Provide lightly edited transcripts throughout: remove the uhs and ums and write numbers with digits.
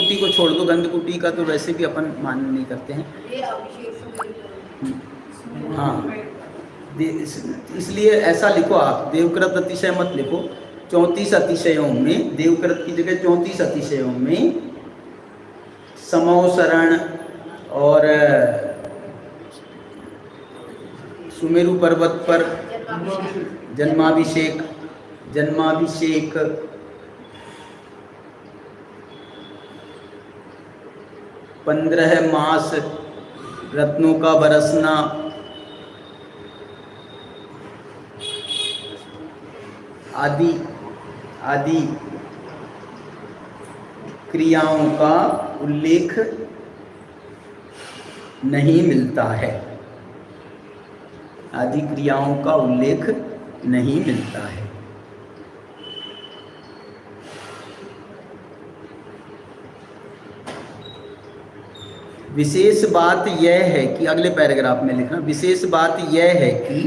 कुटी को छोड़ दो, गंध कुटी का तो वैसे भी अपन मान नहीं करते हैं। हाँ, इसलिए ऐसा लिखो आप, देवकृत अतिशय मत लिखो। 34 अतिशयों में, देवकृत की जगह 34 अतिशयों में समौसरण और सुमेरु पर्वत पर जन्माभिषेक, 15 मास रत्नों का बरसना, आदि क्रियाओं का उल्लेख नहीं मिलता है, आदि क्रियाओं का उल्लेख नहीं मिलता है। विशेष बात यह है कि, अगले पैराग्राफ में लिखना, विशेष बात यह है कि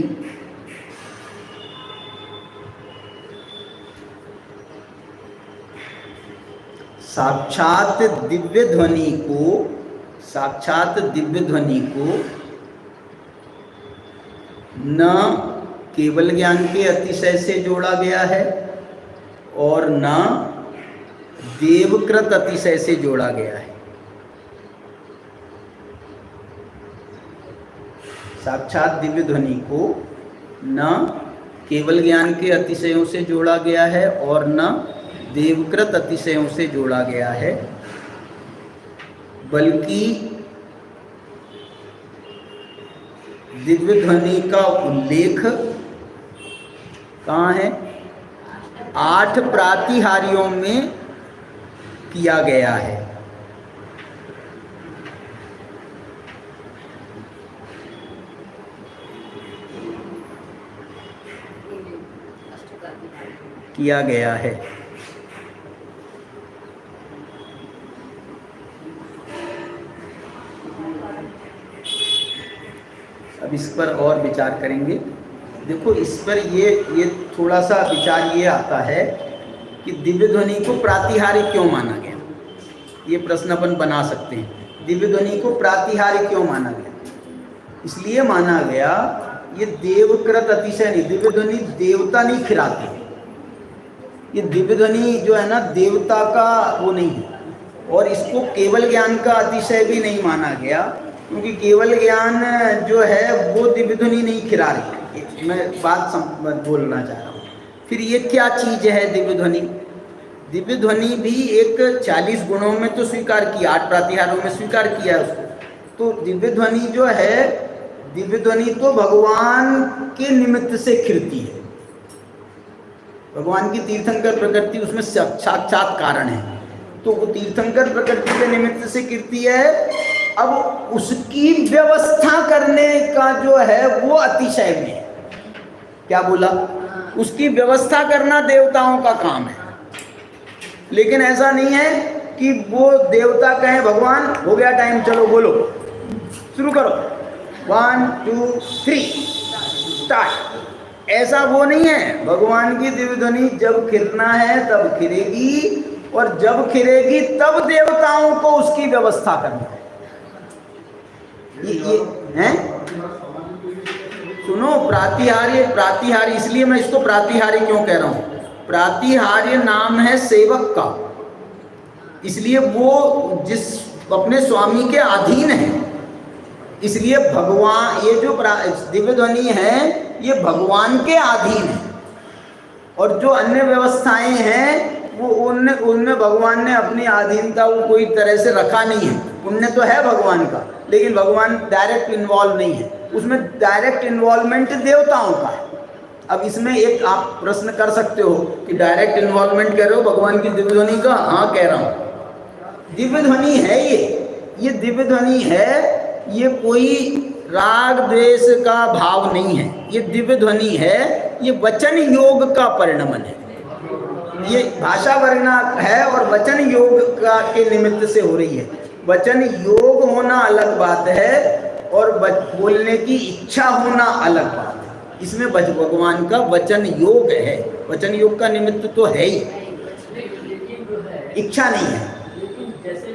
साक्षात दिव्य ध्वनि को न केवल ज्ञान के अतिशय से जोड़ा गया है और न देवकृत अतिशय से जोड़ा गया है। साक्षात दिव्य ध्वनि को न केवल ज्ञान के अतिशयों से जोड़ा गया है और न देवकृत अतिशयों से जोड़ा गया है, बल्कि दिव्य ध्वनि का उल्लेख कहाँ है? 8 प्रातिहार्यों में किया गया है। अब इस पर और विचार करेंगे। देखो, इस पर ये थोड़ा सा विचार ये आता है कि दिव्य ध्वनि को प्रातिहार्य क्यों माना गया। ये प्रश्न अपन बना सकते हैं, दिव्य ध्वनि को प्रातिहार्य क्यों माना गया? इसलिए माना गया, ये देवकृत अतिशय नहीं, दिव्य ध्वनि देवता नहीं खिलाती है। ये दिव्य ध्वनि जो है ना, देवता का वो नहीं है। और इसको केवल ज्ञान का अतिशय भी नहीं माना गया, क्योंकि केवल ज्ञान जो है वो दिव्य ध्वनि नहीं खिला रही। मैं बात बोलना चाह रहा हूँ। फिर ये क्या चीज़ है दिव्य ध्वनि? दिव्य ध्वनि भी एक 40 गुणों में तो स्वीकार किया, 8 प्रातिहारों में स्वीकार किया उसको। तो दिव्य ध्वनि जो है, दिव्य ध्वनि तो भगवान के निमित्त से खिलती है। भगवान की तीर्थंकर प्रकृति उसमें साक्षात कारण है, तो वो तीर्थंकर प्रकृति के निमित्त से कीर्ति है। अब उसकी व्यवस्था करने का जो है वो अतिशय में है। क्या बोला? उसकी व्यवस्था करना देवताओं का काम है, लेकिन ऐसा नहीं है कि वो देवता कहें भगवान हो गया टाइम, चलो बोलो, शुरू करो, 1 2 3 स्टार्ट। ऐसा वो नहीं है। भगवान की दिव्य ध्वनि जब खिलना है तब खिलेगी, और जब खिलेगी तब देवताओं को उसकी व्यवस्था करना है। ये हैं? सुनो, प्रातिहार्य इसलिए मैं इसको प्रातिहार्य क्यों कह रहा हूँ? प्रातिहार्य नाम है सेवक का, इसलिए वो जिस अपने स्वामी के अधीन है। इसलिए भगवान, ये जो दिव्य ध्वनि है ये भगवान के अधीन है, और जो अन्य व्यवस्थाएं हैं वो उनमें भगवान ने अपनी अधीनता को कोई तरह से रखा नहीं है। पुण्य तो है भगवान का, लेकिन भगवान डायरेक्ट इन्वॉल्व नहीं है उसमें। डायरेक्ट इन्वॉल्वमेंट देवताओं का है। अब इसमें एक आप प्रश्न कर सकते हो कि डायरेक्ट इन्वॉल्वमेंट कह रहे हो भगवान की दिव्य ध्वनि का? हाँ, कह रहा हूँ। दिव्य ध्वनि है ये दिव्य ध्वनि है, ये कोई राग द्वेष का भाव नहीं है। ये दिव्य ध्वनि है, ये वचन योग का परिणमन है। ये भाषा वर्णना है और वचन योग का के निमित्त से हो रही है। वचन योग होना अलग बात है और बोलने की इच्छा होना अलग बात है। इसमें भगवान का वचन योग है। वचन योग का निमित्त तो है ही, इच्छा नहीं है।